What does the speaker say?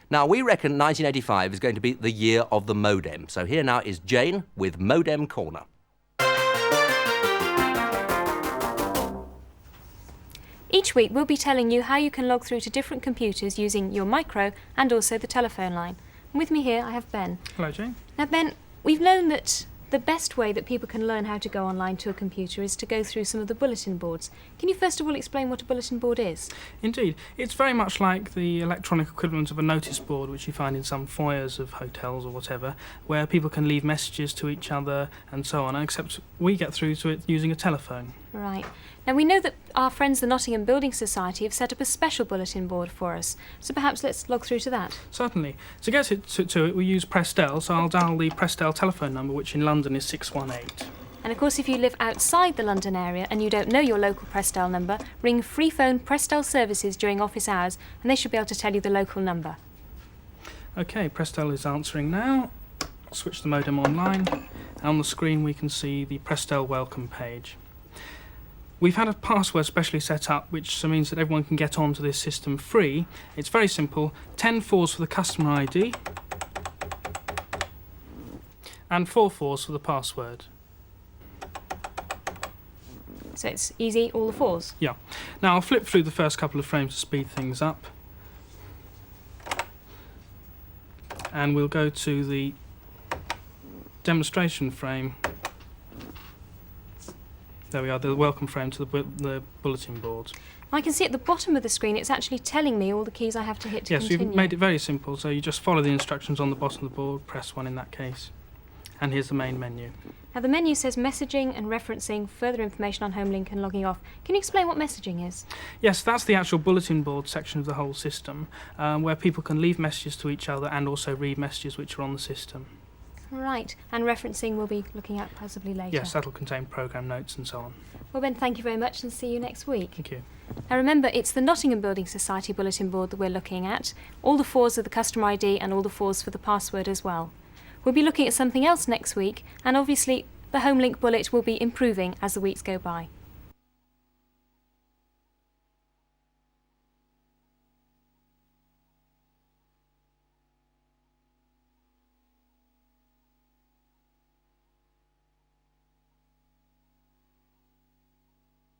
Now, we reckon 1985 is going to be the year of the modem. So here now is Jane with Modem Corner. Each week we'll be telling you how you can log through to different computers using your micro and also the telephone line. And with me here I have Ben. Hello, Jane. Now Ben, we've known that the best way that people can learn how to go online to a computer is to go through some of the bulletin boards. Can you first of all explain what a bulletin board is? Indeed. It's very much like the electronic equivalent of a notice board, which you find in some foyers of hotels or whatever, where people can leave messages to each other and so on, except we get through to it using a telephone. Right. Now we know that our friends the Nottingham Building Society have set up a special bulletin board for us, so perhaps let's log through to that. Certainly. To get to it, we use Prestel, so I'll dial the Prestel telephone number, which in London is 618. And of course, if you live outside the London area and you don't know your local Prestel number, ring free phone Prestel services during office hours and they should be able to tell you the local number. OK, Prestel is answering now. Switch the modem online. On the screen we can see the Prestel welcome page. We've had a password specially set up, which means that everyone can get onto this system free. It's very simple. 10 fours for the customer ID and 4 fours for the password. So it's easy, all the fours? Yeah. Now I'll flip through the first couple of frames to speed things up. And we'll go to the demonstration frame. There we are, the welcome frame to the bulletin board. I can see at the bottom of the screen it's actually telling me all the keys I have to hit to continue. Yes, we've made it very simple, so you just follow the instructions on the bottom of the board, press 1 in that case. And here's the main menu. Now the menu says messaging and referencing, further information on home link and logging off. Can you explain what messaging is? Yes, that's the actual bulletin board section of the whole system, where people can leave messages to each other and also read messages which are on the system. Right, and referencing we'll be looking at possibly later. Yes, that'll contain programme notes and so on. Well Ben, thank you very much and see you next week. Thank you. Now remember, it's the Nottingham Building Society bulletin board that we're looking at. All the fours are the customer ID and all the fours for the password as well. We'll be looking at something else next week, and obviously the home link bullet will be improving as the weeks go by.